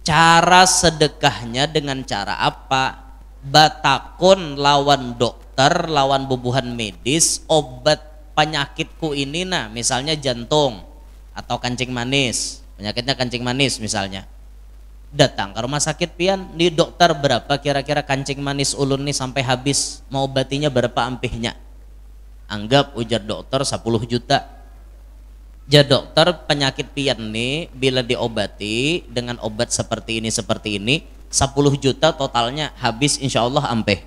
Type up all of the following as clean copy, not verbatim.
Cara sedekahnya dengan cara apa? Batakun lawan dokter, lawan bubuhan medis, obat penyakitku ini, nah misalnya jantung atau kancing manis, penyakitnya kancing manis misalnya. Datang ke rumah sakit pian, nih dokter berapa kira-kira kancing manis ulun nih sampai habis, mau obatinya berapa ampihnya? Anggap ujar dokter 10 juta. Ja dokter, penyakit pian nih bila diobati dengan obat seperti ini 10 juta totalnya habis insya Allah ampeh.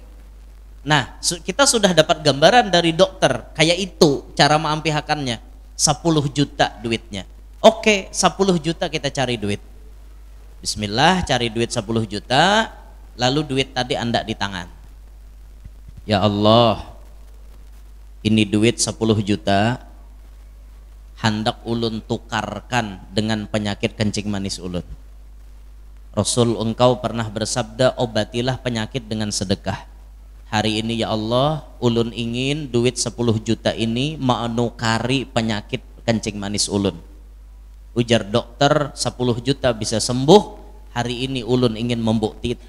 Nah kita sudah dapat gambaran dari dokter kayak itu cara mengampihakannya, 10 juta duitnya. Oke, 10 juta kita cari duit. Bismillah, cari duit 10 juta, lalu duit tadi anda di tangan. Ya Allah, ini duit 10 juta hendak ulun tukarkan dengan penyakit kencing manis ulun. Rasul engkau pernah bersabda, obatilah penyakit dengan sedekah. Hari ini ya Allah, ulun ingin duit 10 juta ini menukari penyakit kencing manis ulun. Ujar dokter 10 juta bisa sembuh. Hari ini ulun ingin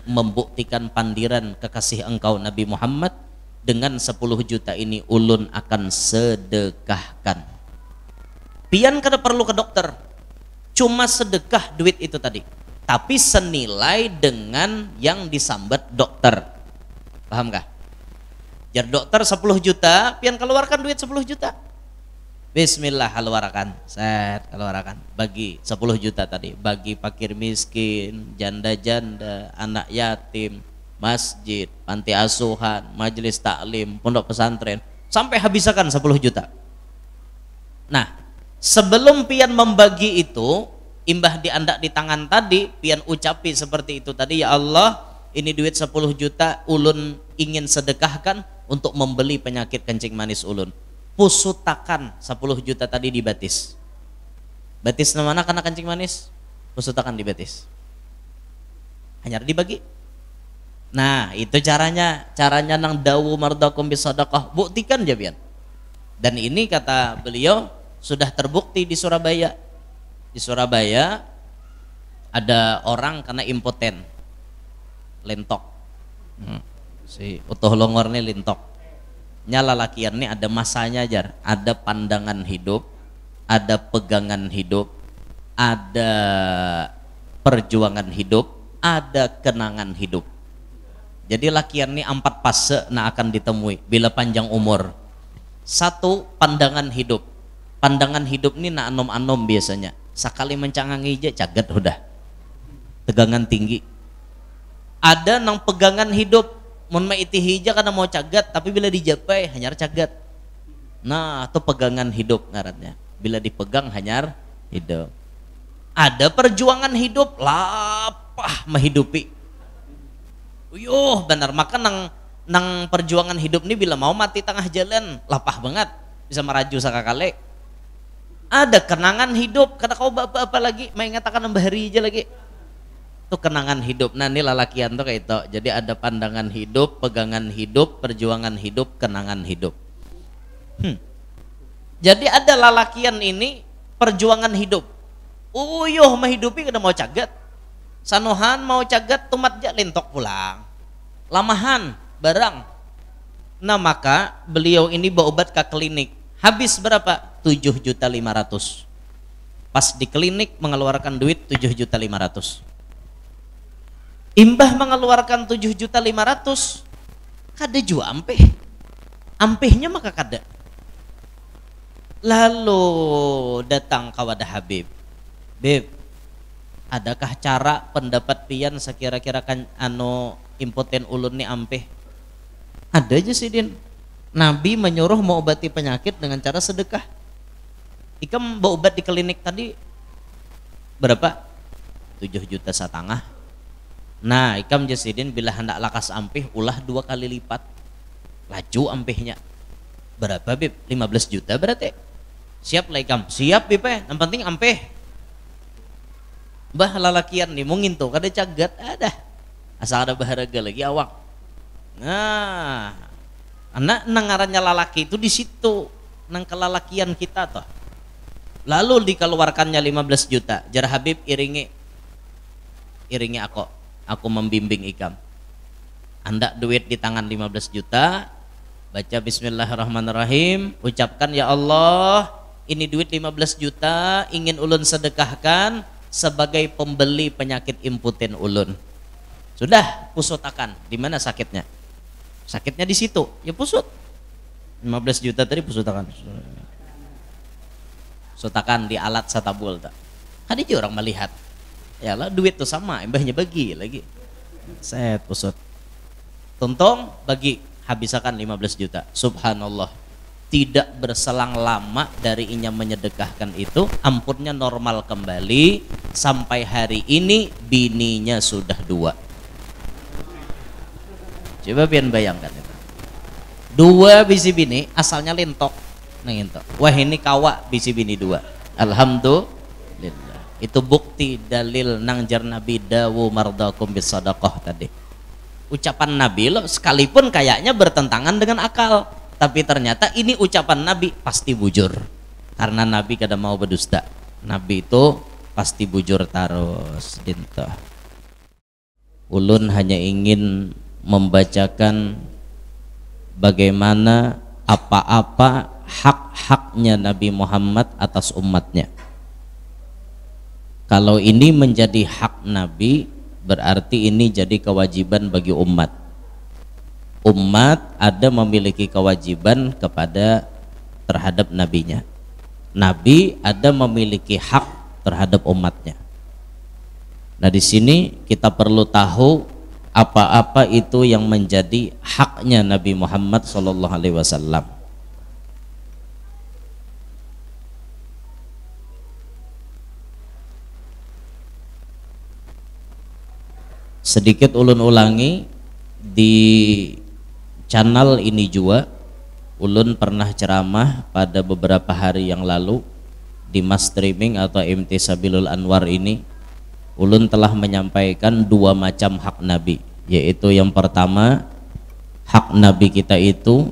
membuktikan pandiran kekasih engkau Nabi Muhammad. Dengan 10 juta ini ulun akan sedekahkan. Pian kada perlu ke dokter, cuma sedekah duit itu tadi, tapi senilai dengan yang disambat dokter. Paham kah? Jar dokter 10 juta, pian keluarkan duit 10 juta. Bismillah, keluarkan, set, keluarkan. Bagi 10 juta tadi, bagi fakir miskin, janda-janda, anak yatim, masjid, panti asuhan, majelis taklim, pondok pesantren, sampai habiskan 10 juta. Nah, sebelum pian membagi itu, imbah diandak di tangan tadi, pian ucapi seperti itu tadi, ya Allah, ini duit 10 juta ulun ingin sedekahkan untuk membeli penyakit kencing manis ulun. Pusutakan 10 juta tadi di batis. Batis mana kena kencing manis? Pusutakan di batis. Hanya dibagi. Nah, itu caranya nang dawu mardakum bisadaqah. Buktikan aja pian. Dan ini kata beliau sudah terbukti di Surabaya. Di Surabaya ada orang kena impoten, lentok. Si utuh longor nih lentok. Nyala lakian nih ada masanya jar, ada pandangan hidup, ada pegangan hidup, ada perjuangan hidup, ada kenangan hidup. Jadi lakian nih 4 fase nah akan ditemui bila panjang umur. 1, pandangan hidup. Pandangan hidup ini nak anom-anom biasanya. Sekali mencangangi aja caget udah. Tegangan tinggi. Ada nang pegangan hidup, mun maiti hija karena mau caget, tapi bila dijapai hanyar caget. Nah, itu pegangan hidup ngarannya. Bila dipegang hanyar hidup. Ada perjuangan hidup, lapah menghidupi. Uyuh, benar. Maka nang perjuangan hidup ini bila mau mati tengah jalan, lapah banget. Bisa meraju sakakale. Ada kenangan hidup, kata kau apa lagi, mengatakan nambah hari aja lagi. Itu kenangan hidup. Nah ini lalakian tuh kayak itu. Jadi ada pandangan hidup, pegangan hidup, perjuangan hidup, kenangan hidup. Jadi ada lalakian ini perjuangan hidup. Uyuh menghidupi kada mau caget. Sanuhan mau caget tumat ja lentok pulang. Lamahan barang. Nah maka beliau ini berobat ke klinik. Habis berapa? 7.500.000. Pas di klinik mengeluarkan duit 7.500.000. Imbah mengeluarkan 7.500.000, kada jua ampeh. Ampehnya maka kada. Lalu datang kawada Habib. Beb, adakah cara pendapat pian sekira-kira kan impoten ulun ni ampeh? Ada aja sih Din. Nabi menyuruh mau obati penyakit dengan cara sedekah. Ikam berobat di klinik tadi berapa? 7,5 juta. Nah, ikam jasidin bila hendak lakas ampih ulah 2 kali lipat. Laju ampihnya. Berapa Bib? 15 juta berarti. Siap lah ikam. Siap Bib, yang penting ampih. Bah lalakian nih mungkin tuh kada cagat ada. Asal ada baharaga lagi awak. Nah, anak nangarannya lalaki itu di situ nang kelalakian kita toh. Lalu dikeluarkannya 15 juta. Jar Habib iringi iringi aku membimbing ikam. Anda duit di tangan 15 juta, baca bismillahirrahmanirrahim, ucapkan ya Allah, ini duit 15 juta ingin ulun sedekahkan sebagai pembeli penyakit imputin ulun. Sudah, pusutakan. Di mana sakitnya? Sakitnya di situ, ya pusut. 15 juta tadi pusutakan. Pusutakan di alat satabul tak. Kan aja orang melihat. Ya lah duit tuh sama, embahnya bagi lagi. Set pusut. Tuntung bagi, habisakan 15 juta. Subhanallah. Tidak berselang lama dari inya menyedekahkan itu, ampunnya normal kembali. Sampai hari ini bininya sudah 2. Coba pian bayangkan itu. 2 bisi bini asalnya lintok. Nah gitu. Wah ini kawa bisi bini 2. Alhamdulillah. Itu bukti dalil nang jar Nabi dawu mardakum bisadaqah tadi. Ucapan Nabi loh sekalipun kayaknya bertentangan dengan akal, tapi ternyata ini ucapan Nabi pasti bujur. Karena Nabi kada mau berdusta. Nabi itu pasti bujur terus dinto. Ulun hanya ingin membacakan bagaimana apa-apa hak-haknya Nabi Muhammad atas umatnya. Kalau ini menjadi hak Nabi, berarti ini jadi kewajiban bagi umat. Umat ada memiliki kewajiban kepada terhadap nabinya. Nabi ada memiliki hak terhadap umatnya. Nah di sini kita perlu tahu apa-apa itu yang menjadi haknya Nabi Muhammad SAW. Sedikit ulun ulangi, di channel ini juga ulun pernah ceramah pada beberapa hari yang lalu di Mas Streaming atau MT Sabilul Anwar ini. Ulun telah menyampaikan 2 macam hak Nabi, yaitu yang pertama, hak Nabi kita itu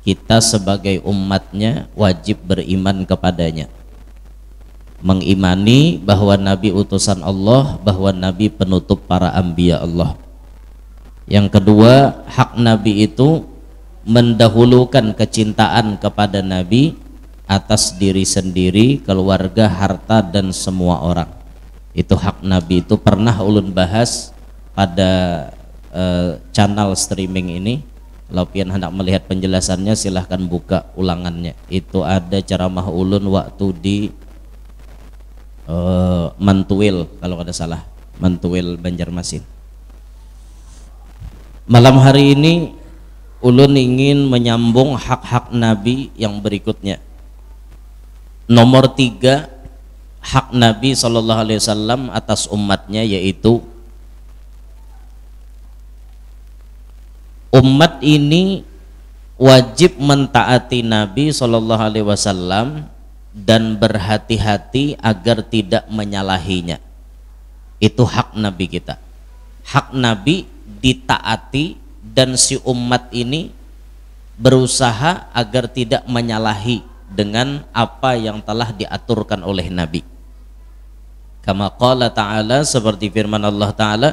kita sebagai umatnya wajib beriman kepadanya, mengimani bahwa Nabi utusan Allah, bahwa Nabi penutup para anbiya Allah. Yang kedua, hak Nabi itu mendahulukan kecintaan kepada Nabi atas diri sendiri, keluarga, harta, dan semua orang. Itu hak Nabi. Itu pernah ulun bahas pada channel streaming ini. Kalau pian hendak melihat penjelasannya silahkan buka ulangannya. Itu ada ceramah ulun waktu di Mantuil, kalau ada salah, Mantuil Banjarmasin. Malam hari ini ulun ingin menyambung hak-hak Nabi yang berikutnya. Nomor 3, hak Nabi SAW atas umatnya, yaitu umat ini wajib mentaati Nabi SAW dan berhati-hati agar tidak menyalahinya. Itu hak Nabi kita. Hak Nabi ditaati dan si umat ini berusaha agar tidak menyalahi dengan apa yang telah diaturkan oleh Nabi. Kama qala ta'ala, seperti firman Allah Ta'ala,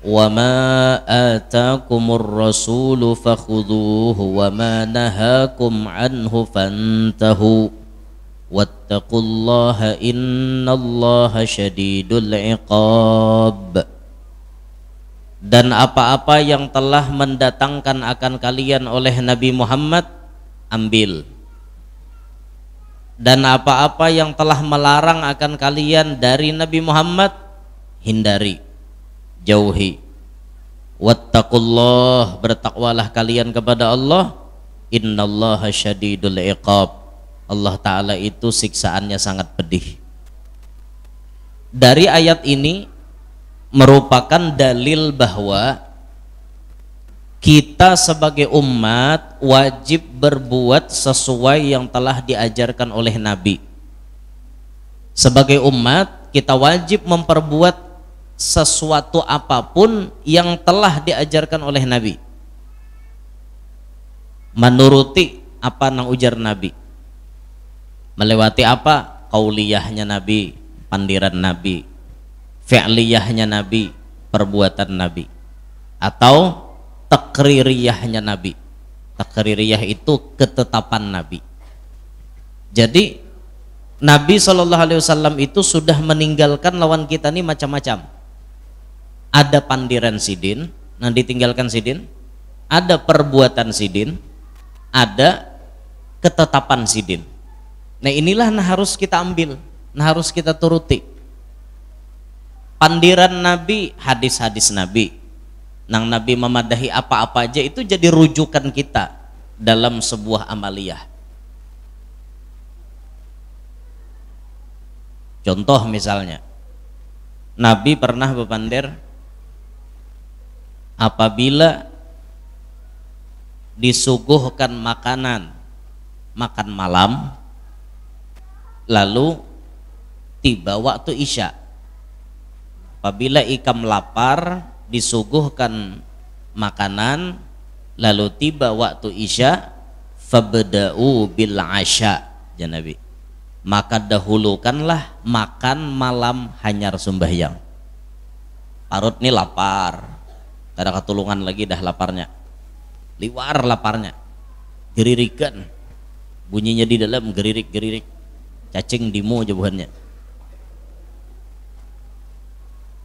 wa ma atakumur rasulu fakhudhuhu wa ma nahakum anhu fantahu wattaqullaha innallaha syadidul iqab. Dan apa-apa yang telah mendatangkan akan kalian oleh Nabi Muhammad, ambil. Dan apa-apa yang telah melarang akan kalian dari Nabi Muhammad, hindari, jauhi. Wattaqullah, bertakwalah kalian kepada Allah, innallaha syadidul iqab. Allah Ta'ala itu siksaannya sangat pedih. Dari ayat ini merupakan dalil bahwa kita sebagai umat wajib berbuat sesuai yang telah diajarkan oleh Nabi. Sebagai umat kita wajib memperbuat sesuatu apapun yang telah diajarkan oleh Nabi, menuruti apa nang ujar Nabi, melewati apa kauliyahnya Nabi, pandiran Nabi, fi'liyahnya Nabi, perbuatan Nabi, atau takririyahnya Nabi. Takririyah itu ketetapan Nabi. Jadi Nabi SAW itu sudah meninggalkan lawan kita ini macam-macam. Ada pandiran sidin, nah ditinggalkan sidin. Ada perbuatan sidin, ada ketetapan sidin. Nah inilah nah harus kita ambil, nah harus kita turuti. Pandiran Nabi, hadis-hadis Nabi, nang Nabi memadahi apa-apa aja itu jadi rujukan kita dalam sebuah amaliyah. Contoh misalnya, Nabi pernah berpandir apabila disuguhkan makanan, makan malam, lalu tiba waktu isya, apabila ikam lapar disuguhkan makanan lalu tiba waktu isya, fabda'u bil asya, ya Nabi, maka dahulukanlah makan malam hanyar sembahyang. Parut nih lapar, kada ketulungan lagi dah laparnya, liwar laparnya, geririkan bunyinya di dalam, geririk cacing dimu jabuhannya.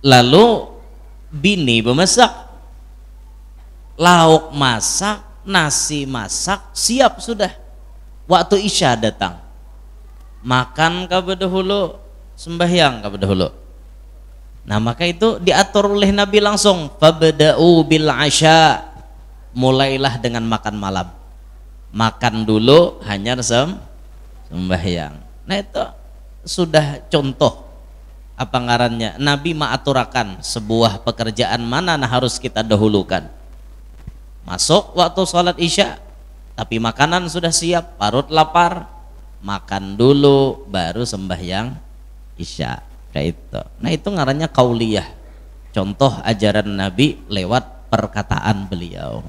Lalu bini memasak, lauk masak, nasi masak, siap sudah, waktu isya datang, makan kabeh dahulu, sembahyang kabeh dahulu. Nah maka itu diatur oleh Nabi langsung, fabda'u bil asya, mulailah dengan makan malam, makan dulu hanya sembahyang. Nah itu sudah contoh apa ngarannya, Nabi mengaturakan sebuah pekerjaan mana nah harus kita dahulukan. Masuk waktu sholat isya tapi makanan sudah siap, parut lapar, makan dulu baru sembahyang isya, kayak itu. Nah itu ngarannya kauliyah, contoh ajaran Nabi lewat perkataan beliau.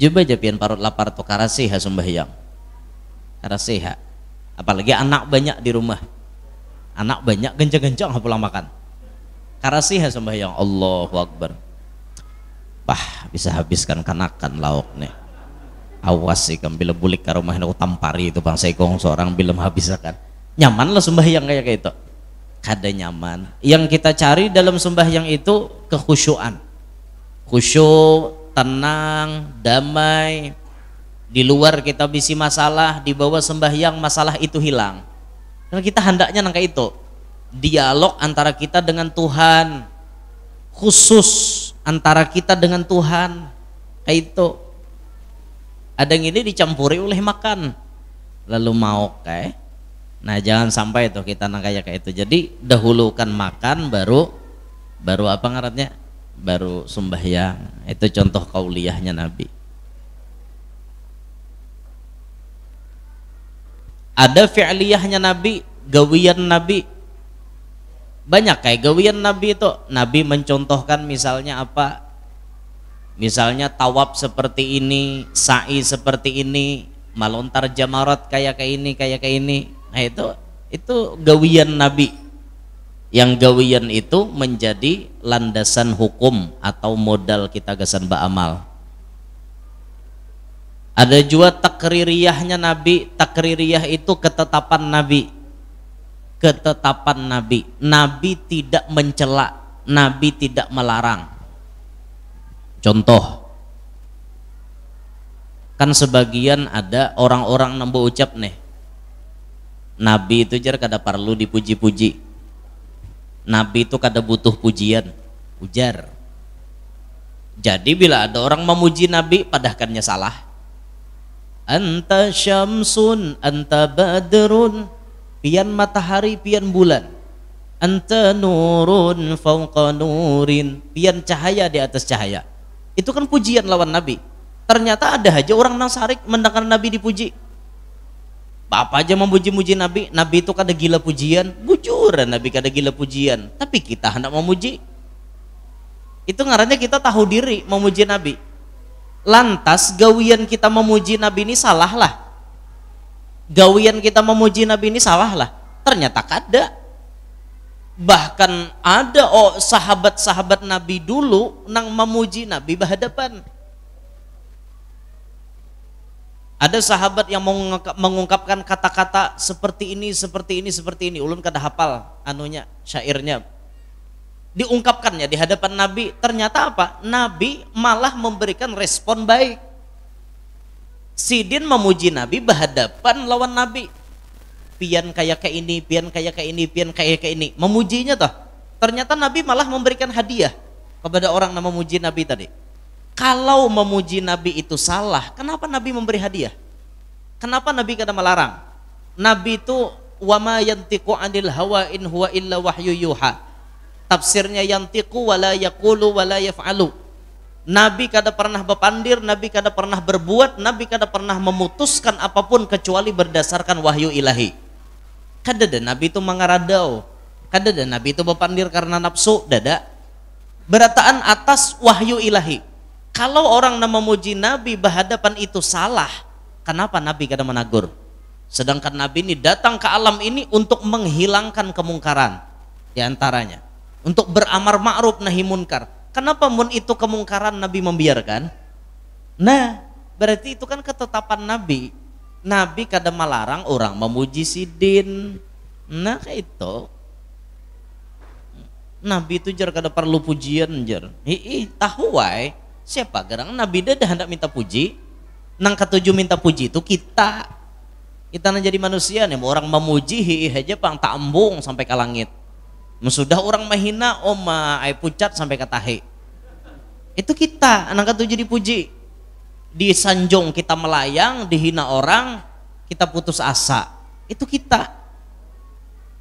Coba japian parut lapar tuh karasiha sembahyang, karasiha, apalagi anak banyak di rumah, anak banyak gencang-gencang pulang makan, karasiha sembahyang, Allahu Akbar, pah bisa habiskan kanakan lauk nih, awas sih kan bila bulik ke rumah aku tampari itu bang sekong seorang belum habiskan. Nyaman lah sembahyang kayak itu, kada nyaman. Yang kita cari dalam sembahyang itu kekhusyuan, khusyuk, tenang, damai. Di luar kita bisi masalah, di bawah sembahyang masalah itu hilang. Karena kita hendaknya nangka itu, dialog antara kita dengan Tuhan, khusus antara kita dengan Tuhan, kayak itu. Ada yang ini dicampuri oleh makan, lalu mau kayak, nah jangan sampai itu kita nangka kayak itu. Jadi dahulukan makan baru apa ngarannya, baru sembahyang. Itu contoh kauliyahnya Nabi. Ada fi'liyahnya Nabi, gawian Nabi. Banyak kayak gawian Nabi itu. Nabi mencontohkan misalnya apa? Misalnya tawaf seperti ini, sa'i seperti ini, melontar jamarat kayak ini. Nah itu gawian Nabi. Yang gawian itu menjadi landasan hukum atau modal kita gasan ba'amal. Ada juga takririyahnya Nabi. Takririyah itu ketetapan Nabi. Ketetapan Nabi. Nabi tidak mencela, Nabi tidak melarang. Contoh, kan sebagian ada orang-orang nambo ucap nih, Nabi itu jar kada perlu dipuji-puji, Nabi itu kada butuh pujian, ujar. Jadi bila ada orang memuji Nabi padahkannya salah. Anta syamsun, anta badrun, pian matahari, pian bulan. Anta nurun fauqa nurin, pian cahaya di atas cahaya. Itu kan pujian lawan Nabi. Ternyata ada aja orang Nasarik mendengar Nabi dipuji. Bapak aja memuji-muji Nabi, Nabi itu kada gila pujian, bujuran Nabi kada gila pujian. Tapi kita hendak memuji. Itu ngarannya kita tahu diri memuji Nabi. Lantas gawian kita memuji Nabi ini salah lah. Gawian kita memuji Nabi ini salah lah. Ternyata kada. Bahkan ada sahabat-sahabat Nabi dulu nang memuji Nabi berhadapan. Ada sahabat yang mengungkapkan kata-kata seperti ini, seperti ini, seperti ini. Ulun kada hafal anunya, syairnya. Diungkapkannya di hadapan Nabi. Ternyata apa? Nabi malah memberikan respon baik. Sidin memuji Nabi berhadapan lawan Nabi. Pian kayak ini, pian kayak ini, pian kayak ini. Memujinya toh. Ternyata Nabi malah memberikan hadiah kepada orang yang memuji Nabi tadi. Kalau memuji Nabi itu salah, kenapa Nabi memberi hadiah? Kenapa Nabi kada melarang? Nabi itu wama yantiqu 'anil hawa in huwa illa wahyu yuha. Tafsirnya yantiqu wala yaqulu wala yaf'alu. Nabi kada pernah berpandir, Nabi kada pernah berbuat, Nabi kada pernah memutuskan apapun kecuali berdasarkan wahyu ilahi. Kada ada Nabi itu mengaradau. Kada ada Nabi itu berpandir karena nafsu, dada. Berataan atas wahyu ilahi. Kalau orang yang memuji Nabi berhadapan itu salah, kenapa Nabi kada menagur? Sedangkan Nabi ini datang ke alam ini untuk menghilangkan kemungkaran di antaranya, untuk beramar ma'ruf nahi munkar. Kenapa mun itu kemungkaran Nabi membiarkan? Nah, berarti itu kan ketetapan Nabi. Nabi kada melarang orang memuji sidin. Nah, kayak itu. Nabi itu jar kada perlu pujian jar. Tahu wae. Siapa gerang Nabi dah hendak minta puji. Nang ketujuh minta puji itu kita nang jadi manusia nih. Orang memuji aja pang tak embung sampai ke langit. Sudah orang mahina ai pucat sampai ke tahe. Itu kita nang ketujuh dipuji. Disanjung kita melayang, dihina orang kita putus asa. Itu kita.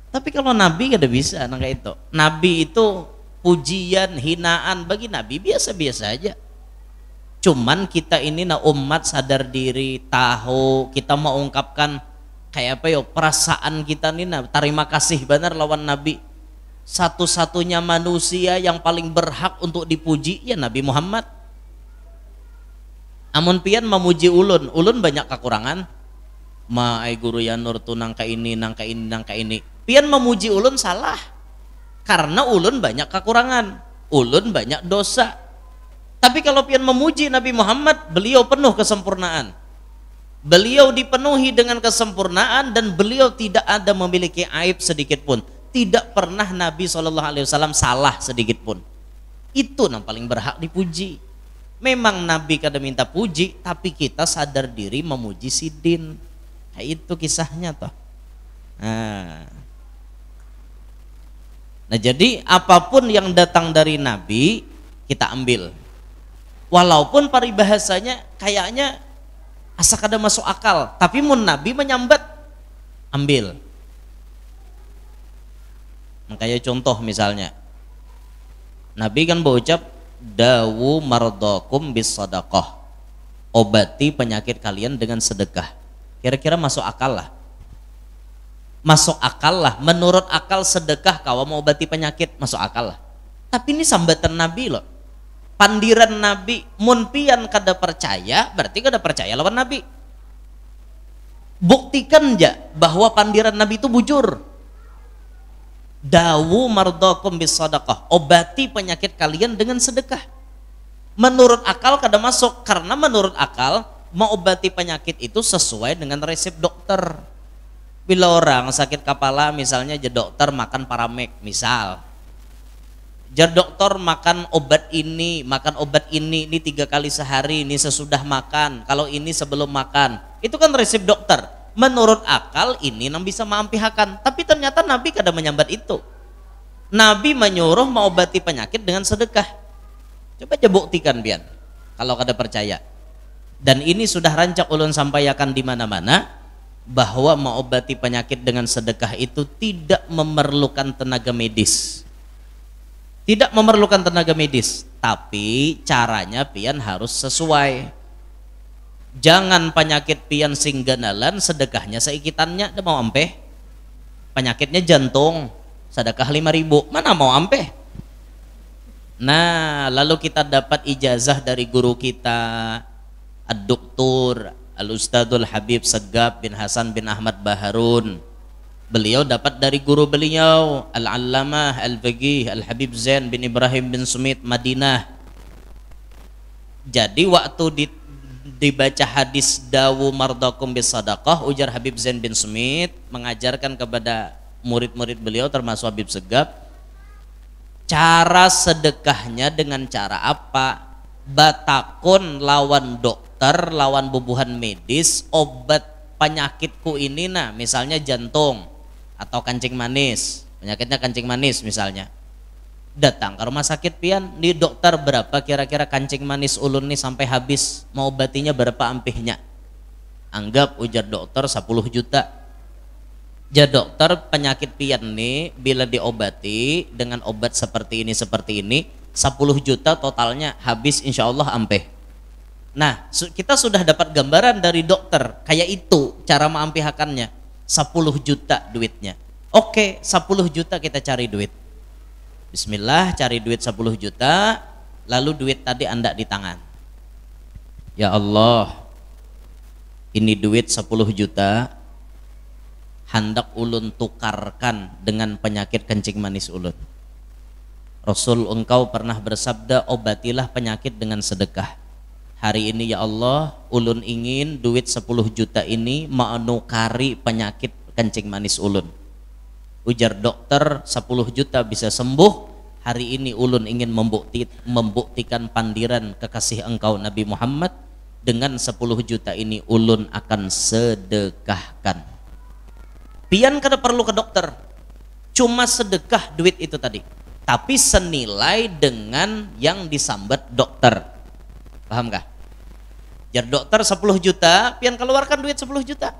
Tapi kalau Nabi kada bisa nang kayak itu. Nabi itu pujian, hinaan bagi Nabi biasa-biasa aja. Cuman kita ini umat sadar diri, tahu kita mau ungkapkan kayak apa yo perasaan kita nih terima kasih benar lawan Nabi. Satu-satunya manusia yang paling berhak untuk dipuji ya Nabi Muhammad. Amun pian memuji ulun banyak kekurangan. Ai guru ya nur tu nangka ini. Pian memuji ulun salah. Karena ulun banyak kekurangan, ulun banyak dosa. Tapi kalau pian memuji Nabi Muhammad, beliau penuh kesempurnaan. Beliau dipenuhi dengan kesempurnaan dan beliau tidak ada memiliki aib sedikit pun. Tidak pernah Nabi SAW salah sedikit pun. Itu yang paling berhak dipuji. Memang Nabi kada minta puji, tapi kita sadar diri memuji sidin. Kayak itu kisahnya toh. Nah jadi apapun yang datang dari Nabi kita ambil. Walaupun paribahasanya kayaknya asa kada masuk akal, tapi mun Nabi menyambat ambil. Kayak contoh misalnya Nabi kan berucap dawu mardakum bis sadaqah, obati penyakit kalian dengan sedekah. Kira-kira masuk akal lah. Masuk akal lah, menurut akal sedekah kawa mau obati penyakit, masuk akal lah. Tapi ini sambatan Nabi loh. Pandiran Nabi, mun pian kada percaya, berarti kada percaya lawan Nabi. Buktikan aja bahwa pandiran Nabi itu bujur. Dawu mardakum bis sadaqah, obati penyakit kalian dengan sedekah. Menurut akal kada masuk, karena menurut akal mengobati penyakit itu sesuai dengan resep dokter. Bila orang sakit kepala misalnya, jadi dokter makan Paramek misal. Jar dokter makan obat ini 3 kali sehari, ini sesudah makan, kalau ini sebelum makan. Itu kan resep dokter. Menurut akal ini yang bisa mengampihakan, tapi ternyata Nabi kada menyambat itu. Nabi menyuruh mengobati penyakit dengan sedekah. Coba aja buktikan pian kalau kada percaya. Dan ini sudah rancak ulun sampaikan di mana-mana bahwa mengobati penyakit dengan sedekah itu tidak memerlukan tenaga medis. Tidak memerlukan tenaga medis, tapi caranya pian harus sesuai. Jangan penyakit pian singganalan, sedekahnya seikitannya, ada mau ampeh. Penyakitnya jantung, sedekah 5.000, mana mau ampeh. Nah, lalu kita dapat ijazah dari guru kita, Ad-Doktor Al-Ustadzul Habib Segaf bin Hasan bin Ahmad Baharun. Beliau dapat dari guru beliau Al-Allamah Al-Faqih Al-Habib Zain bin Ibrahim bin Sumit Madinah. Jadi waktu dibaca hadis dawu mardakum bis sadaqah, ujar Habib Zain bin Sumit mengajarkan kepada murid-murid beliau termasuk Habib Segaf, cara sedekahnya dengan cara apa? Batakun lawan dokter, lawan bubuhan medis, obat penyakitku ini, nah misalnya jantung atau kancing manis, penyakitnya kancing manis misalnya, datang ke rumah sakit pian, di dokter berapa kira-kira kancing manis ulun nih sampai habis, mau obatinya berapa ampihnya? Anggap ujar dokter 10 juta. Ya dokter, penyakit pian nih bila diobati dengan obat seperti ini 10 juta totalnya habis insya Allah ampeh. Nah kita sudah dapat gambaran dari dokter kayak itu cara mengampihakannya, 10 juta duitnya. Oke, 10 juta kita cari duit. Bismillah, cari duit 10 juta, lalu duit tadi anda di tangan. Ya Allah, ini duit 10 juta hendak ulun tukarkan dengan penyakit kencing manis ulun. Rasul engkau pernah bersabda, obatilah penyakit dengan sedekah. Hari ini ya Allah, ulun ingin duit 10 juta ini menukari penyakit kencing manis ulun. Ujar dokter 10 juta bisa sembuh. Hari ini ulun ingin membuktikan pandiran kekasih engkau Nabi Muhammad, dengan 10 juta ini ulun akan sedekahkan. Pian kada perlu ke dokter, cuma sedekah duit itu tadi, tapi senilai dengan yang disambat dokter. Paham kah? Jar dokter 10 juta, pian keluarkan duit 10 juta.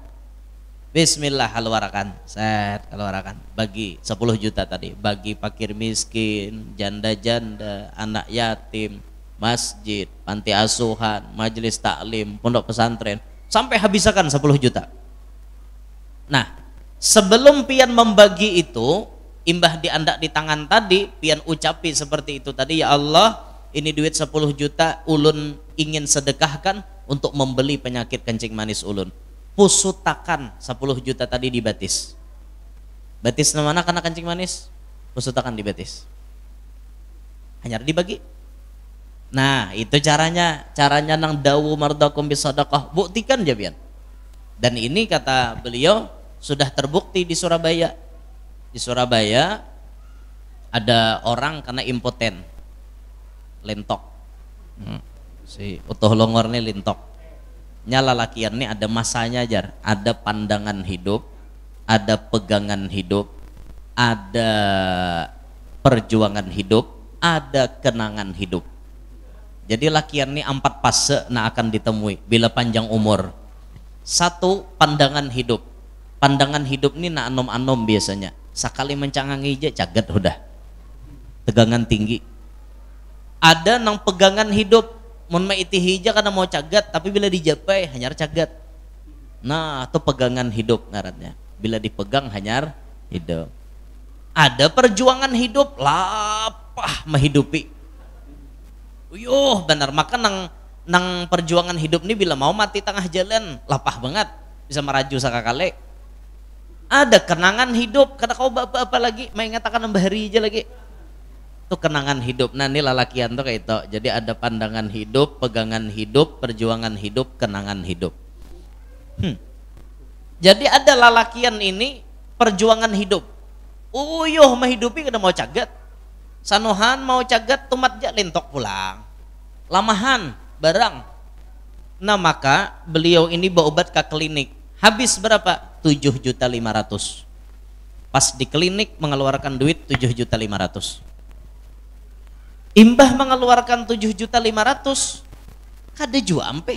Bismillah keluarkan, set keluarkan, bagi 10 juta tadi, bagi fakir miskin, janda-janda, anak yatim, masjid, panti asuhan, majelis taklim, pondok pesantren, sampai habisakan 10 juta. Nah, sebelum pian membagi itu, imbah diandak di tangan tadi, pian ucapi seperti itu tadi, ya Allah, ini duit 10 juta ulun ingin sedekahkan untuk membeli penyakit kencing manis ulun. Pusutakan 10 juta tadi di batis. Batis mana karena kencing manis? Pusutakan di batis. Hanya dibagi. Nah, itu caranya nang dawu mardakum bis sadaqah. Buktikan ya pian. Dan ini kata beliau sudah terbukti di Surabaya. Di Surabaya ada orang kena impoten, lentok. Si utuh longor nih lentok. Nyala lakian nih ada masanya jar, ada pandangan hidup, ada pegangan hidup, ada perjuangan hidup, ada kenangan hidup. Jadi lakian nih 4 fase nah akan ditemui bila panjang umur. 1, pandangan hidup. Pandangan hidup ini nak anom-anom biasanya. Sekali mencangangi aja cagat udah. Tegangan tinggi. Ada nang pegangan hidup, mun maiti hija karena mau cagat, tapi bila dijapai hanyar cagat. Nah, itu pegangan hidup ngarannya. Bila dipegang hanyar hidup. Ada perjuangan hidup, lapah menghidupi. Uyuh, benar. Maka nang perjuangan hidup ini bila mau mati tengah jalan, lapah banget, bisa meraju sakakale. Ada kenangan hidup, kada kau apa lagi, mengatakan nambah hari aja lagi. Itu kenangan hidup. Nah ini lalakian tuh kayak itu. Jadi ada pandangan hidup, pegangan hidup, perjuangan hidup, kenangan hidup. Jadi ada lalakian ini perjuangan hidup. Uyuh menghidupi kada mau cagat. Sanuhan mau cagat tumat ja lentok pulang. Lamahan barang. Nah maka beliau ini berobat ke klinik. Habis berapa? 7.500.000. Pas di klinik mengeluarkan duit 7.500.000. Imbah mengeluarkan 7.500.000, kada jua ampeh.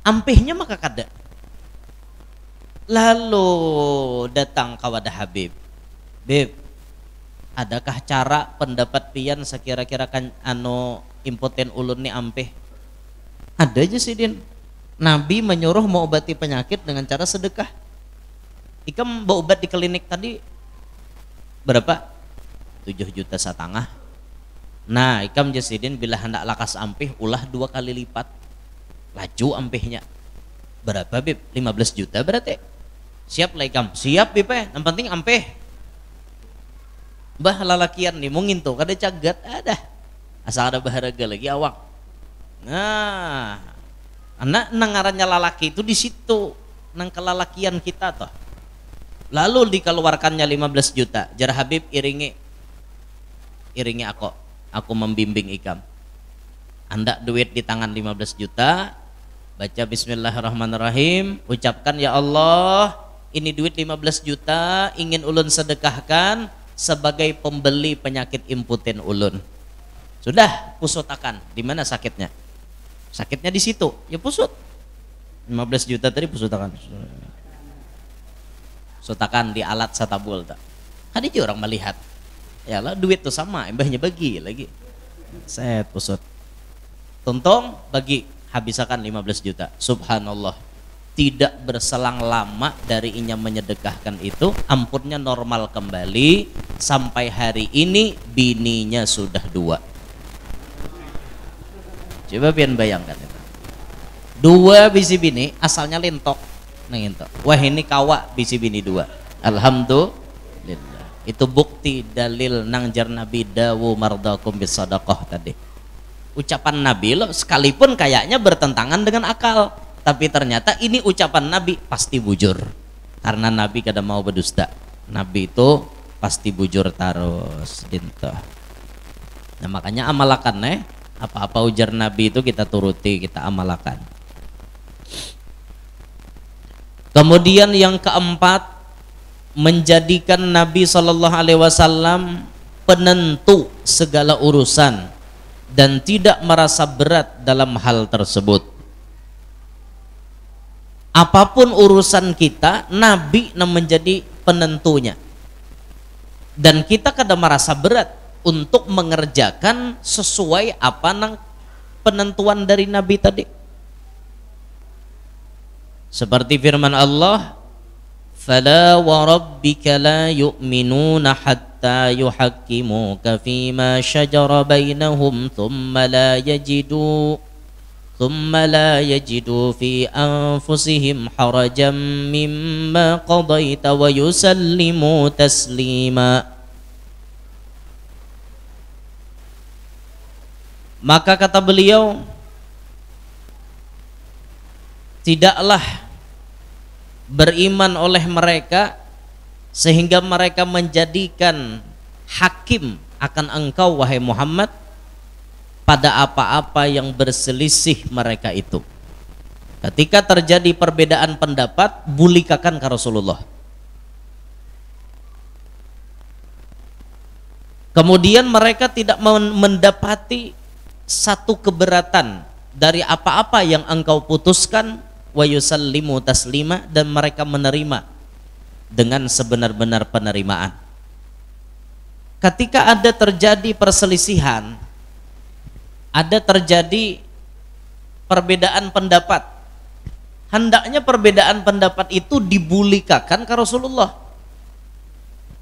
Ampehnya maka kada. Lalu datang kawadah Habib. Bib, adakah cara pendapat pian sekira-kira kan impoten ulun ni ampeh? Ada aja sih Din. Nabi menyuruh mau obati penyakit dengan cara sedekah. Ikam berobat di klinik tadi berapa? 7,5 juta. Nah, ikam jasidin bila hendak lakas ampih ulah 2 kali lipat. Laju ampihnya. Berapa Bib? 15 juta berarti. Siap lah ikam, siap bipe, yang penting ampeh. Bah lalakian nih mungkin tuh kada cagat ada. Asal ada baharaga lagi awak. Nah, anak nangarannya lalaki itu di situ, nang kelalakian kita toh. Lalu dikeluarkannya 15 juta. Jar Habib iringi aku membimbing ikam. Anda duit di tangan 15 juta, baca bismillahirrahmanirrahim, ucapkan ya Allah, ini duit 15 juta ingin ulun sedekahkan sebagai pembeli penyakit imputin ulun. Sudah, pusutakan. Di mana sakitnya? Sakitnya di situ. Ya pusut. 15 juta tadi pusutakan. Pusutakan di alat satabul tak. Kan aja orang melihat. Ya lah duit tuh sama, embahnya bagi lagi. Set pusut. Tuntung bagi, habisakan 15 juta. Subhanallah. Tidak berselang lama dari inya menyedekahkan itu, ampunnya normal kembali. Sampai hari ini bininya sudah 2. Coba pian bayangkan itu. 2 bisi bini asalnya lentok. Nang wah ini kawa bisi bini 2. Alhamdulillah. Itu bukti dalil nang jar Nabi dawu mardakum bis sadaqah tadi. Ucapan Nabi loh, sekalipun kayaknya bertentangan dengan akal, tapi ternyata ini ucapan Nabi pasti bujur, karena Nabi kada mau berdusta. Nabi itu pasti bujur terus dinto. Nah makanya amalakan apa-apa ujar Nabi itu kita turuti, kita amalakan. Kemudian yang keempat, menjadikan Nabi SAW penentu segala urusan dan tidak merasa berat dalam hal tersebut. Apapun urusan kita, Nabi menjadi penentunya. Dan kita kadang merasa berat untuk mengerjakan sesuai apa nang penentuan dari Nabi tadi. Seperti firman Allah, "Fala wa rabbika la yu'minuna hatta yuhakkimuka fima shajara bainahum thumma la yajidu fi anfusihim harajan mimma qadaita wa yusallimu taslima." Maka kata beliau, tidaklah beriman oleh mereka sehingga mereka menjadikan hakim akan engkau wahai Muhammad pada apa-apa yang berselisih mereka itu. Ketika terjadi perbedaan pendapat, bulikakan ke Rasulullah. Kemudian mereka tidak mendapati satu keberatan dari apa-apa yang engkau putuskan, wa yusallimu taslima, dan mereka menerima dengan sebenar-benar penerimaan. Ketika ada terjadi perselisihan, ada terjadi perbedaan pendapat, hendaknya perbedaan pendapat itu dibulikakan ke Rasulullah.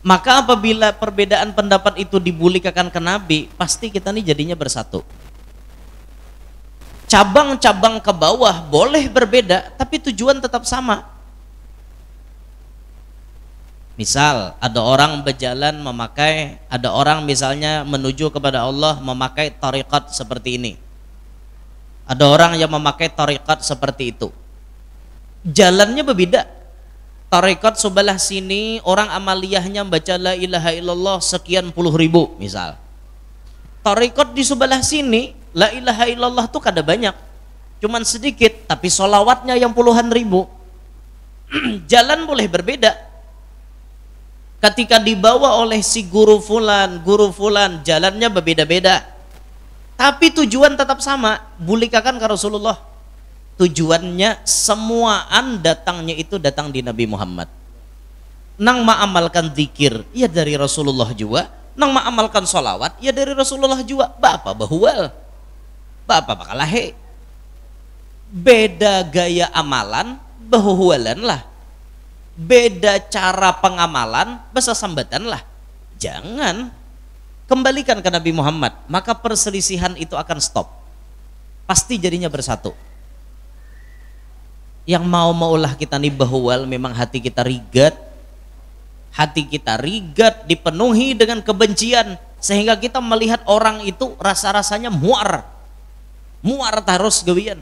Maka apabila perbedaan pendapat itu dibulikakan ke Nabi, pasti kita nih jadinya bersatu. Cabang-cabang ke bawah boleh berbeda, tapi tujuan tetap sama. Misal ada orang berjalan memakai, ada orang misalnya menuju kepada Allah memakai tariqat seperti ini. Ada orang yang memakai tariqat seperti itu. Jalannya berbeda. Tariqat sebelah sini orang amaliyahnya baca la ilaha illallah sekian puluh ribu misal. Tariqat di sebelah sini la ilaha illallah tuh kada banyak, cuman sedikit, tapi solawatnya yang puluhan ribu. Jalan boleh berbeda. Ketika dibawa oleh si guru fulan, jalannya berbeda-beda, tapi tujuan tetap sama, bulikakan ke Rasulullah. Tujuannya semuaan datangnya itu datang di Nabi Muhammad. Nang ma'amalkan zikir, ya dari Rasulullah juga. Nang ma'amalkan solawat, ya dari Rasulullah juga. Bapak bahual, bapak bakalahe. Beda gaya amalan, bahualan lah. Beda cara pengamalan, bahasa sambatan lah. Jangan. Kembalikan ke Nabi Muhammad, maka perselisihan itu akan stop. Pasti jadinya bersatu. Yang maulah kita nih bahwal memang hati kita rigat. Hati kita rigat dipenuhi dengan kebencian sehingga kita melihat orang itu rasa-rasanya muar. Muar terus gawian.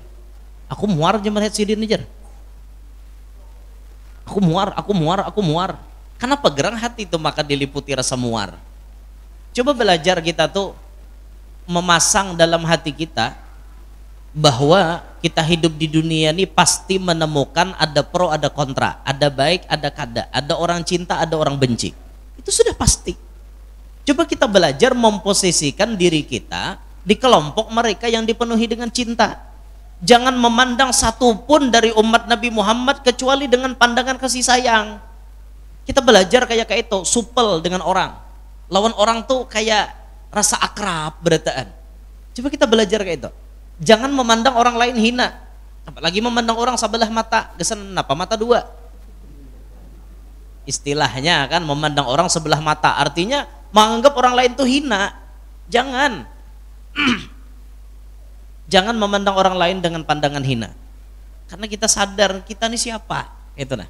Aku muar aja melihat sidin aja. Aku muar. Kenapa gerang hati itu maka diliputi rasa muar. Coba belajar kita tuh memasang dalam hati kita bahwa kita hidup di dunia ini pasti menemukan ada pro ada kontra, ada baik ada kada, ada orang cinta ada orang benci. Itu sudah pasti. Coba kita belajar memposisikan diri kita di kelompok mereka yang dipenuhi dengan cinta. Jangan memandang satupun dari umat Nabi Muhammad kecuali dengan pandangan kasih sayang. Kita belajar kayak itu, supel dengan orang. Lawan orang tuh kayak rasa akrab berataan. Coba kita belajar kayak itu. Jangan memandang orang lain hina. Apalagi memandang orang sebelah mata. Gesan apa? Mata dua. Istilahnya kan memandang orang sebelah mata. Artinya menganggap orang lain tuh hina. Jangan. Jangan memandang orang lain dengan pandangan hina. Karena kita sadar kita ini siapa. Itu nah.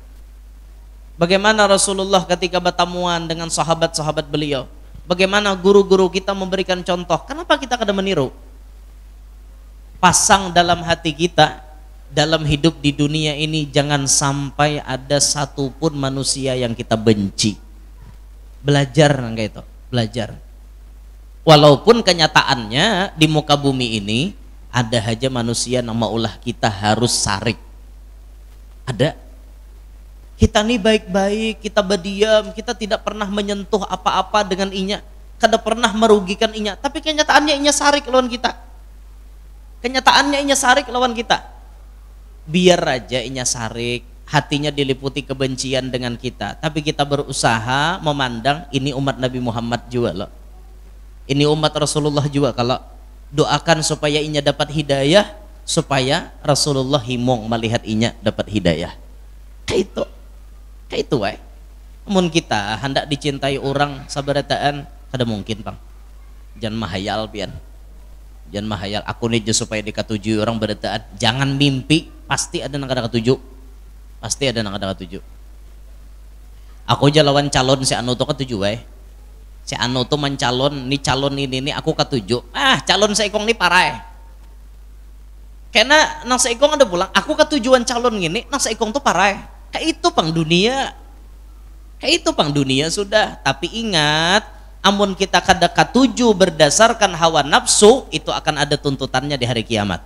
Bagaimana Rasulullah ketika bertemuan dengan sahabat-sahabat beliau. Bagaimana guru-guru kita memberikan contoh. Kenapa kita kada meniru? Pasang dalam hati kita, dalam hidup di dunia ini jangan sampai ada satupun manusia yang kita benci. Belajar kayak itu, belajar. Walaupun kenyataannya di muka bumi ini ada aja manusia nama ulah kita harus sarik. Ada. Kita nih baik-baik, kita berdiam, kita tidak pernah menyentuh apa-apa dengan inya, kada pernah merugikan inya. Tapi kenyataannya inya sarik lawan kita. Kenyataannya inya sarik lawan kita. Biar aja inya sarik, hatinya diliputi kebencian dengan kita. Tapi kita berusaha memandang ini umat Nabi Muhammad juga loh. Ini umat Rasulullah juga kalau doakan supaya inya dapat hidayah, supaya Rasulullah himong melihat inya dapat hidayah. Kayak itu wae. Namun kita hendak dicintai orang sabarataan kada mungkin bang. Jangan mahayal pian. Jangan mahayal aku nih supaya dikatuju orang barataan. Jangan mimpi, pasti ada nang kada katuju. Pasti ada nang kada katuju. Aku aja lawan calon si anu tuh katuju wae. Si anu tuh mencalon, nih calon ini aku katuju. Calon seikong nih parai. Karena nang seikong ada pulang, aku ketujuan calon gini, nang seikong tuh parai. Kayak itu pang dunia sudah. Tapi ingat, amun kita kada katuju berdasarkan hawa nafsu, itu akan ada tuntutannya di hari kiamat.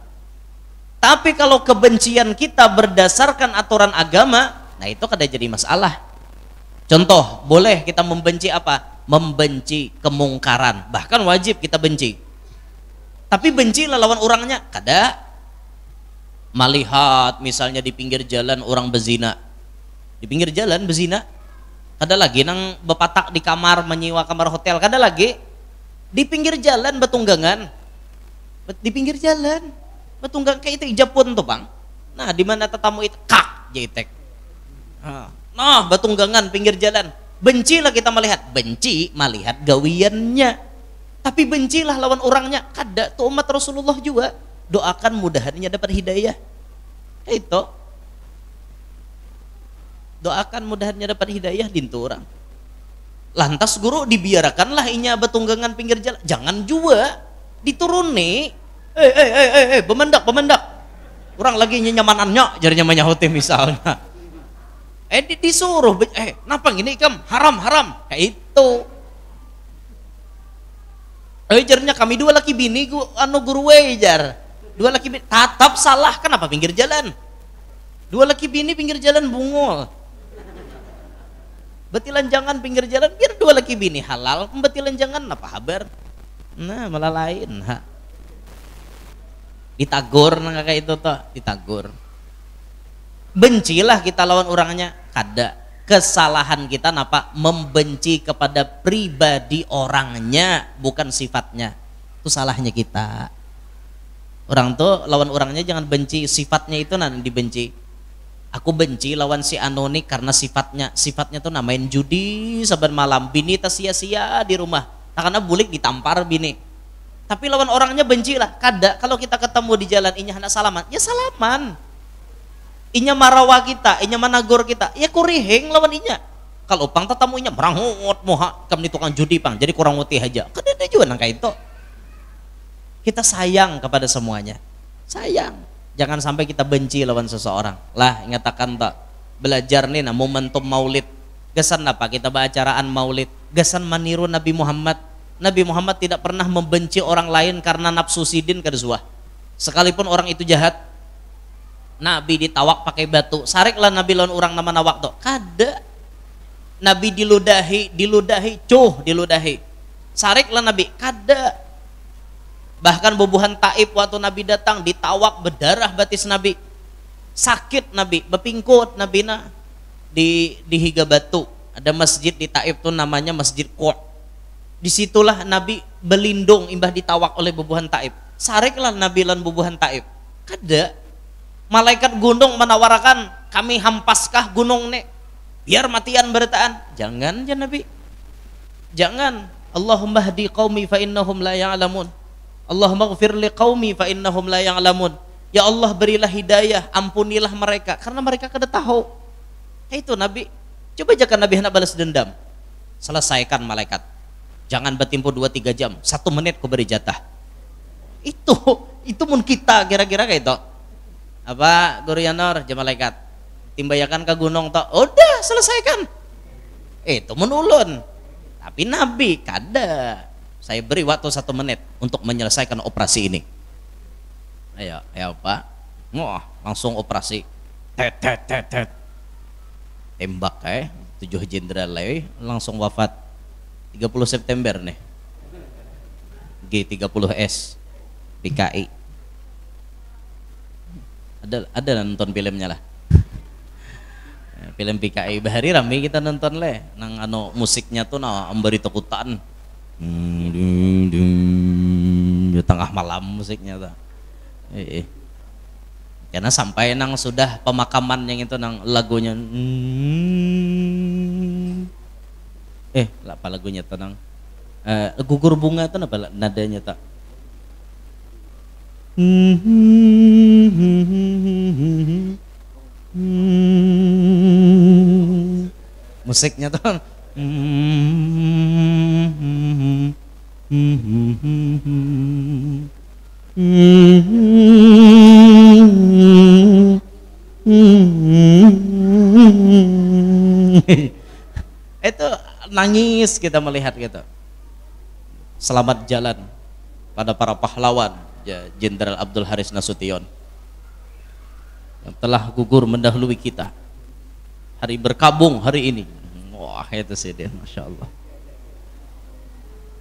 Tapi kalau kebencian kita berdasarkan aturan agama, nah itu kada jadi masalah. Contoh, boleh kita membenci apa? Membenci kemungkaran, bahkan wajib kita benci. Tapi bencilah lawan orangnya, kada. Melihat misalnya di pinggir jalan orang bezina, di pinggir jalan bezina, kada lagi nang bepatak di kamar menyewa kamar hotel, kada lagi di pinggir jalan betunggangan, di pinggir jalan betunggang kayak itu Japun tuh bang. Nah di mana tetamu itu kak jaitek, nah betunggangan pinggir jalan. Bencilah kita melihat, benci melihat gawiannya, tapi bencilah lawan orangnya. Kada tuh umat Rasulullah juga doakan mudahannya dapat hidayah. Itu doakan mudahannya dapat hidayah dintu orang. Lantas guru dibiarkanlah inya betunggangan pinggir jalan, jangan juga dituruni. Bemendak orang lagi nyamanannya jadinya menyahuti misalnya. Disuruh napa gini kam haram kayak itu. Jarnya kami dua laki bini guru jar. Dua laki bini tatap salah, kenapa pinggir jalan? Dua laki bini pinggir jalan bungul. Betilan jangan pinggir jalan biar dua laki bini halal, betilan jangan apa kabar? Nah malah lain ditagur nang kayak itu toh, ditagur. Bencilah kita lawan orangnya, kada. Kesalahan kita napa? Membenci kepada pribadi orangnya, bukan sifatnya. Itu salahnya kita. Orang tuh lawan orangnya jangan benci, sifatnya itu nanti dibenci. Aku benci lawan si Anoni karena sifatnya tuh namain judi saban malam, bini tak sia-sia di rumah, karena bulik ditampar bini. Tapi lawan orangnya bencilah, kada. Kalau kita ketemu di jalan inya hendak salaman, ya salaman. Inya marawa kita, inya managor kita, ya kuriheng lawan inya. Kalau pang tatamunya merangut moha kam ni tukang judi pang, jadi kurang mutih aja. Kan ada juga nangka itu. Kita sayang kepada semuanya, sayang. Jangan sampai kita benci lawan seseorang. Lah ingatakan tak belajar nih nah momentum Maulid. Gesan apa kita bacaan Maulid? Gesan maniru Nabi Muhammad. Nabi Muhammad tidak pernah membenci orang lain karena nafsu sidin kedua. Sekalipun orang itu jahat. Nabi ditawak pakai batu, sariklah Nabi lawan orang nama nawak tuh, kada. Nabi diludahi, diludahi, sariklah Nabi, kada. Bahkan bubuhan Taib waktu Nabi datang ditawak berdarah batis Nabi, sakit Nabi, bepingkut Nabi di higa batu. Ada masjid di Taib tuh namanya Masjid Qur. Disitulah Nabi berlindung imbah ditawak oleh bubuhan Taib. Sariklah Nabi lawan bubuhan Taib, kada. Malaikat gunung menawarakan, kami hampaskah gunung nek biar matian bertaan. Jangan ya Nabi, jangan. Allahumma hdi qaumi fa innahum la ya'lamun, Allahumma ighfir li qaumi fa innahum la ya'lamun. Ya Allah berilah hidayah, ampunilah mereka karena mereka kada tahu. Itu Nabi. Coba jangan Nabi hendak balas dendam, selesaikan malaikat. Jangan bertempo 2-3 jam, 1 menit ku beri jatah. Itu mun kita kira-kira kayak itu. Apa Guru Yanor jam malaikat timbayakan ke gunung toh udah selesaikan itu menulun. Tapi Nabi kada, saya beri waktu 1 menit untuk menyelesaikan operasi ini. Ayo ya Pak, wah langsung operasi tet tembak 7 jenderal langsung wafat 30 September nih G30S PKI. Ada nonton filmnya lah, film PKI bahari rame kita nonton leh nang musiknya tuh memberi takutan di tengah malam musiknya tuh karena sampai nang sudah pemakaman yang itu nang lagunya apa lagunya tuh nang gugur bunga tuh apa nadanya tak musiknya tuh itu nangis kita melihat gitu. Selamat jalan pada para pahlawan Jenderal Abdul Haris Nasution yang telah gugur mendahului kita. Hari berkabung hari ini. Wah itu sih dia, Masya Allah.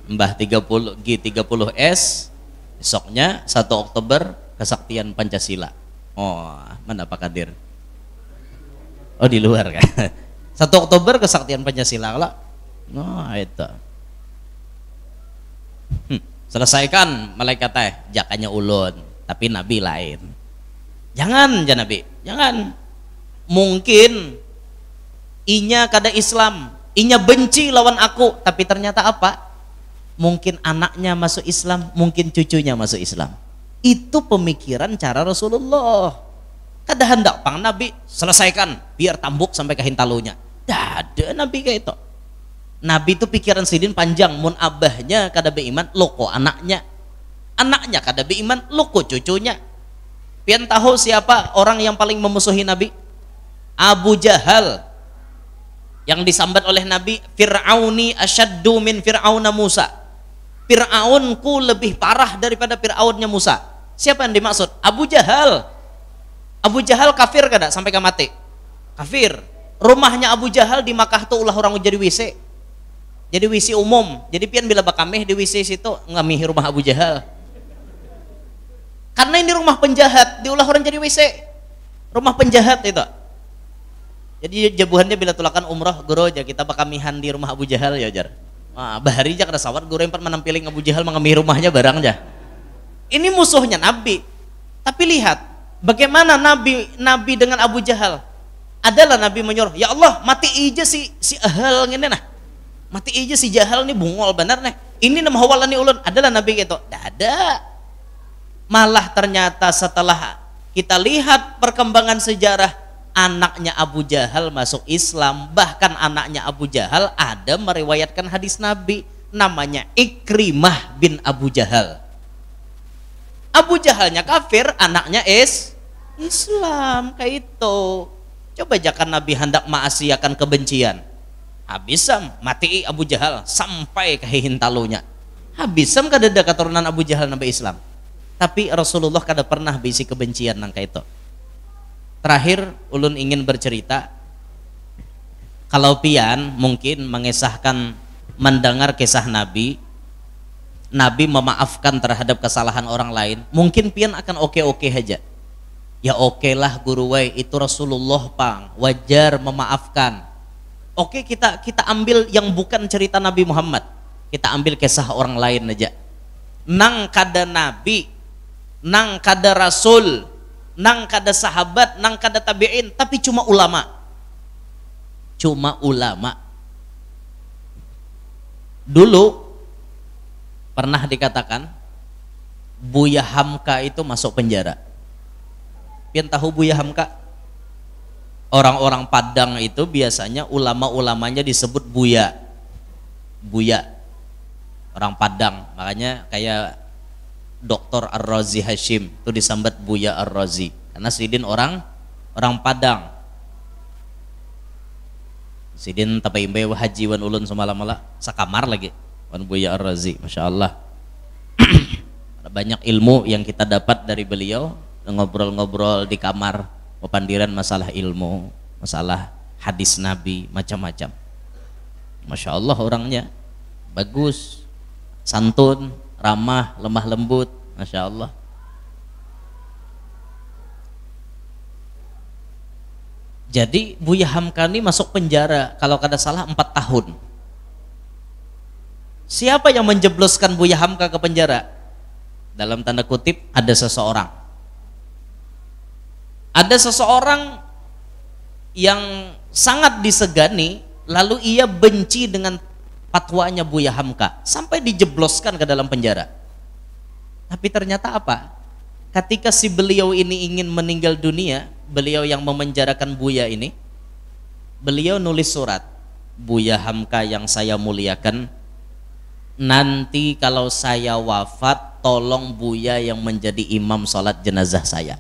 Mbah 30 G30S besoknya 1 Oktober kesaktian Pancasila. Oh mana Pak Kadir? Oh di luar kan. 1 Oktober kesaktian Pancasila lah. Oh itu. Selesaikan malaikat jakanya ulun, tapi Nabi lain. Jangan Nabi, jangan. Mungkin inya kada Islam, inya benci lawan aku, tapi ternyata apa? Mungkin anaknya masuk Islam, mungkin cucunya masuk Islam. Itu pemikiran cara Rasulullah. Kada hendak pang Nabi selesaikan biar tambuk sampai ke hintalunya. Ada Nabi kayak itu. Nabi itu pikiran sidin panjang, mun abahnya kada beiman, loko anaknya kada beiman, loko cucunya. Pian tahu siapa orang yang paling memusuhi Nabi? Abu Jahal, yang disambat oleh Nabi, Fir'auni asyaddu min Fir'auna Musa. Fir'aunku lebih parah daripada Fir'aunnya Musa. Siapa yang dimaksud? Abu Jahal. Abu Jahal kafir kada sampai ke mati? Kafir. Rumahnya Abu Jahal di Makkah tuh ulah orang jadi WC. Jadi WC umum. Jadi pian bila bakameh di WC situ ngamihi rumah Abu Jahal. Karena ini rumah penjahat, diulah orang jadi WC. Rumah penjahat itu. Jadi jabuhannya bila tulakan umrah guru aja kita bakamihan di rumah Abu Jahal ya jar. Wah, bahari aja kada sawat guru yang menampiling Abu Jahal mengamihi rumahnya barang aja. Ini musuhnya Nabi. Tapi lihat bagaimana Nabi dengan Abu Jahal. Adalah Nabi menyuruh, ya Allah mati aja si ahal ngene nah. Mati aja si Jahal nih bungol benar nih. Ini nama hawalani ulun. Adalah Nabi gitu. Tidak ada. Malah ternyata setelah Kita lihat perkembangan sejarah, anaknya Abu Jahal masuk Islam, bahkan anaknya Abu Jahal ada meriwayatkan hadis Nabi, namanya Ikrimah bin Abu Jahal. Abu Jahalnya kafir, anaknya Islam, kayak itu. Coba jangan Nabi hendak maasiakan kebencian, habisam mati Abu Jahal sampai ke hintalunya, habisam kada ada keturunan Abu Jahal nabi Islam. Tapi Rasulullah kada pernah bisi kebencian nangka itu. Terakhir ulun ingin bercerita, kalau pian mungkin mengisahkan mendengar kisah Nabi memaafkan terhadap kesalahan orang lain, mungkin pian akan oke-oke aja. Ya oke lah guru wei, itu Rasulullah pang, wajar memaafkan. Oke, kita ambil yang bukan cerita Nabi Muhammad, kita ambil kisah orang lain aja. Nang kada Nabi, nang kada Rasul, nang kada sahabat, nang kada tabi'in, tapi cuma ulama. Cuma ulama. Dulu pernah dikatakan Buya Hamka itu masuk penjara. Pian tahu Buya Hamka? Orang-orang Padang itu biasanya ulama-ulamanya disebut Buya. Buya. Orang Padang, makanya kayak Dr. Ar-Razi Hashim itu disambat Buya Ar-Razi karena sidin orang Padang. Sidin tapaimbe haji wan ulun semalam-malam sakamar lagi wan Buya Ar-Razi, Masya Allah. Banyak ilmu yang kita dapat dari beliau, ngobrol-ngobrol di kamar, pepandiran masalah ilmu, masalah hadis Nabi, macam-macam. Masya Allah, orangnya bagus, santun, ramah, lemah lembut, Masya Allah. Jadi Buya Hamka ini masuk penjara kalau kada salah 4 tahun. Siapa yang menjebloskan Buya Hamka ke penjara? Dalam tanda kutip, ada seseorang. Ada seseorang yang sangat disegani, lalu ia benci dengan fatwanya Buya Hamka sampai dijebloskan ke dalam penjara. Tapi ternyata apa? Ketika si beliau ini ingin meninggal dunia, beliau yang memenjarakan Buya ini, beliau nulis surat, Buya Hamka yang saya muliakan, nanti kalau saya wafat tolong Buya yang menjadi imam sholat jenazah saya.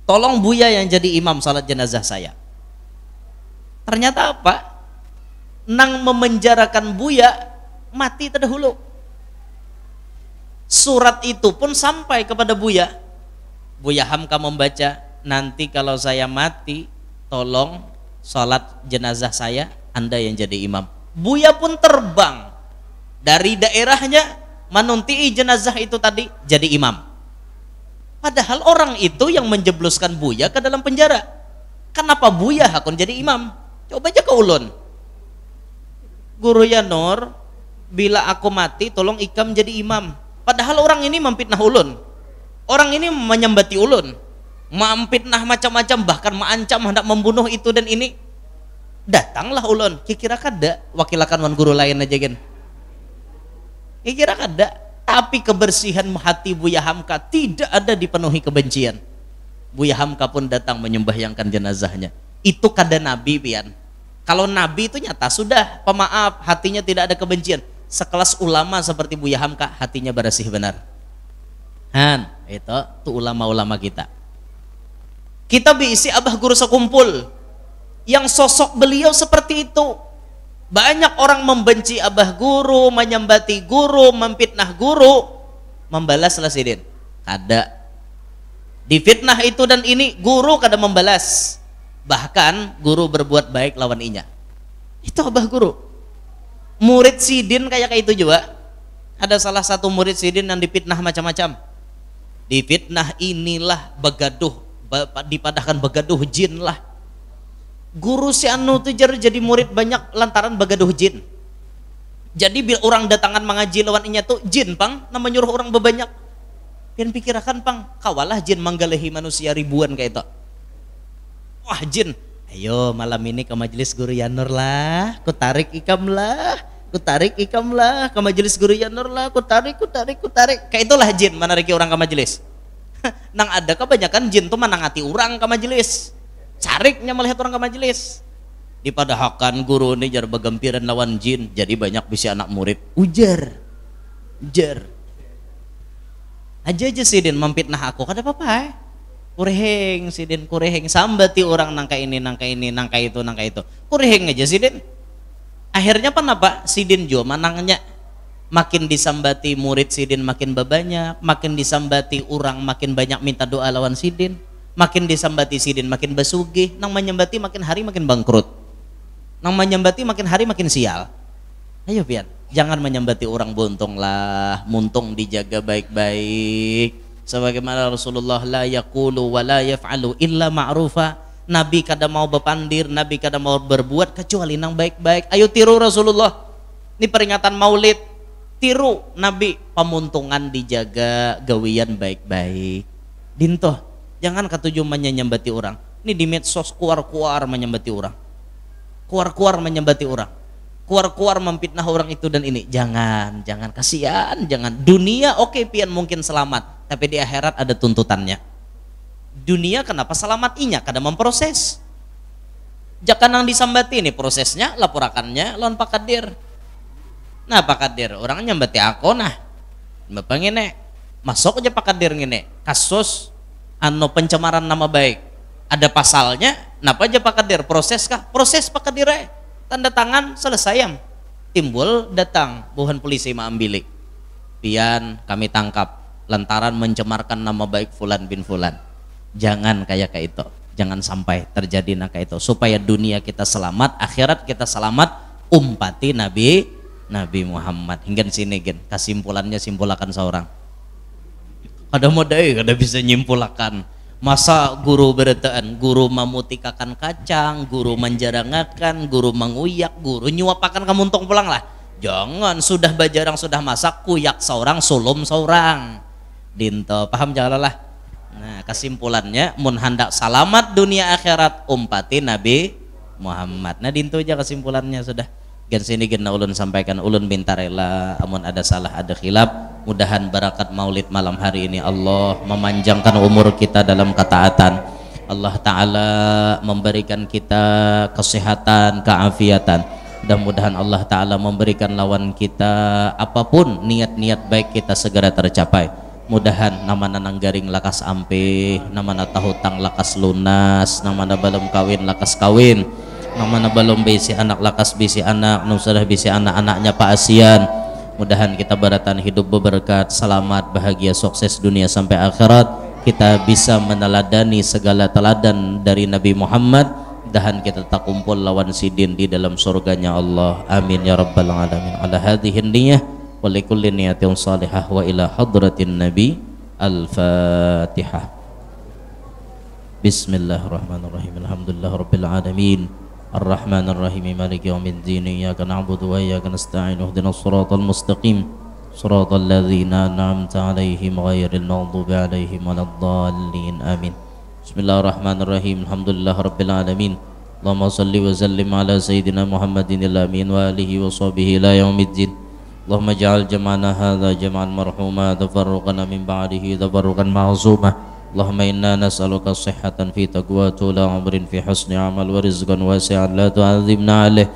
Tolong Buya yang jadi imam salat jenazah saya. Ternyata apa? Nang memenjarakan Buya mati terdahulu. Surat itu pun sampai kepada Buya. Buya Hamka membaca, nanti kalau saya mati tolong salat jenazah saya, Anda yang jadi imam. Buya pun terbang dari daerahnya menunti jenazah itu tadi jadi imam. Padahal orang itu yang menjebloskan Buya ke dalam penjara. Kenapa Buya hakun jadi imam? Coba aja ke ulun. Guru ya Nur, bila aku mati tolong ikam jadi imam. Padahal orang ini memfitnah ulun. Orang ini menyembati ulun. Memfitnah macam-macam, bahkan mengancam hendak membunuh itu dan ini. Datanglah ulun. Kira kada wakilakan wan guru lain aja gen. Kira kada. Tapi kebersihan hati Buya Hamka tidak ada dipenuhi kebencian. Buya Hamka pun datang menyembahyangkan jenazahnya. Itu kada Nabi pian. Kalau Nabi itu nyata sudah pemaaf, hatinya tidak ada kebencian. Sekelas ulama seperti Buya Hamka, hatinya bersih benar. Itu tuh ulama-ulama kita. Kita diisi abah guru sekumpul yang sosok beliau seperti itu. Banyak orang membenci abah guru, menyembati guru, memfitnah guru, membalaslah sidin. Kada. Difitnah itu dan ini guru kada membalas. Bahkan guru berbuat baik lawan inya. Itu abah guru. Murid sidin kayak itu juga. Ada salah satu murid sidin yang difitnah macam-macam. Difitnah inilah begaduh, dipadahkan begaduh jin lah. Guru si anu tuh jadi murid banyak lantaran begaduh jin. Jadi bila orang datangan mengaji lawan inya tuh jin pang, nama nyuruh orang bebanyak. Pian pikirakan pang, kawalah jin manggalehi manusia ribuan kayak itu. Wah jin, ayo malam ini ke majelis guru Yanur lah, ku tarik ikam lah. Kutarik ikam lah, ke majelis guru Yanur lah, kutarik. Kayak itulah jin menariki orang ke majelis. Nang ada kebanyakan jin tuh menangati orang ke majelis. Cariknya melihat orang ke majelis. Dipadahakan guru ini jar begempiran lawan jin, jadi banyak bisa anak murid. Ujar. Aja sidin mempitnah aku, kada apa-apa. Kureheng sidin, kureheng sambati orang nangka ini, nangka itu. Kureheng aja sidin. Akhirnya apa? Sidin jo manangnya makin disambati murid sidin makin banyak, makin disambati orang makin banyak minta doa lawan sidin, makin disambati sidin makin basugih, nang menyambati makin hari makin bangkrut, nang menyambati makin hari makin sial. Ayo pian, jangan menyambati orang buntung lah, muntung dijaga baik-baik. Sebagaimana Rasulullah la yaqulu wa la yaf'alu illa ma'rufa. Nabi kada mau bepandir, Nabi kada mau berbuat kecuali nang baik-baik. Ayo tiru Rasulullah. Ini peringatan Maulid. Tiru Nabi, pamuntungan dijaga, gawian baik-baik. Dintoh, jangan katuju menyembati orang. Ini di medsos kuar-kuar menyembati orang. Kuar-kuar menyembati orang. Kuar-kuar memfitnah orang itu dan ini. Jangan kasihan, jangan. Dunia oke, pian mungkin selamat, tapi di akhirat ada tuntutannya. Dunia kenapa selamat inya kada memproses. Jangan nang disambati ini prosesnya, laporakannya lawan Pak Kadir. Nah Pak Kadir orang nyambati aku nah bapak ngene masuk aja Pak Kadir ngene kasus anu pencemaran nama baik ada pasalnya. Napa aja Pak Kadir proses kah? Proses Pak Kadir tanda tangan selesai. Timbul datang buhan polisi maambilik pian kami tangkap lantaran mencemarkan nama baik Fulan bin Fulan. Jangan kayak itu, jangan sampai terjadi kayak itu, supaya dunia kita selamat, akhirat kita selamat, umpati Nabi Muhammad. Hingga sini gen, kesimpulannya simpulakan seorang. Kada modai, kada bisa nyimpulakan. Masa guru beretaan, guru memutikakan kacang, guru menjarangakan, guru menguyak, guru nyuapakan kamu untung pulang lah. Jangan, sudah bajarang sudah masak, kuyak seorang, sulum seorang. Dinto, paham jangan lah. Nah kesimpulannya mun hendak selamat dunia akhirat umpati Nabi Muhammad. Nah dintu aja kesimpulannya sudah. Gen sini gen ulun sampaikan, ulun minta rela amun ada salah ada khilaf. Mudahan barakat maulid malam hari ini Allah memanjangkan umur kita dalam ketaatan. Allah Ta'ala memberikan kita kesehatan, keafiatan. Mudah-mudahan Allah Ta'ala memberikan lawan kita apapun niat-niat baik kita segera tercapai. Mudahan namana nang garing lakas ampe, namana tahutang lakas lunas, namana balom kawin lakas kawin, namana balom bisi anak lakas bisi anak, nung sudah bisi anak-anaknya Pak Asian. Mudahan kita baratan hidup berberkat, selamat, bahagia, sukses dunia sampai akhirat. Kita bisa meneladani segala teladan dari Nabi Muhammad. Mudahan kita tak kumpul lawan sidin di dalam surganya Allah. Amin ya rabbal alamin. Ala hadhihi niyah wa likulli niyatin salihah wa ila hadratin nabi. Al-Fatihah. Bismillahirrahmanirrahim. Alhamdulillah rabbil alamin. Ar-Rahmanir Rahim. Maliki yaumiddin. Iyyaka na'budu wa iyyaka nasta'in. Ihdinas siratal mustaqim. Siratal ladzina an'amta 'alaihim ghairil maghdubi 'alaihim waladdallin. Amin. Bismillahirrahmanirrahim. Alhamdulillah rabbil alamin. Allahumma salli wa sallim ala sayyidina Muhammadin al-amin wa alihi wa sahbihi ila yaumiddin. Allahumma ja'al jama'ana hadha jama'an marhuma, tafarruqana min ba'dihi tafarruqan ma'zuma. Allahumma inna nas'aluka sihhatan fi taqwa, tula umrin fi husni amal, wa rizqan wasi'an la tu'adzibna alaih.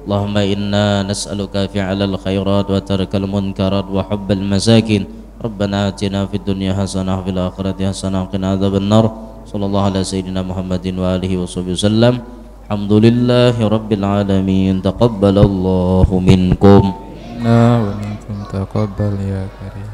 Allahumma inna nas'aluka fi'lal khairat wa tarkal munkarat wa hubbal masakin. Rabbana atina fid dunya hasanah wa fil akhirati hasanah wa qina adzaban nar. Sallallahu ala sayyidina Muhammadin wa alihi wa sahbihi wasallam. Alhamdulillahi rabbil alamin. Taqabbalallahu minkum. Wa minkum taqabbal ya karim.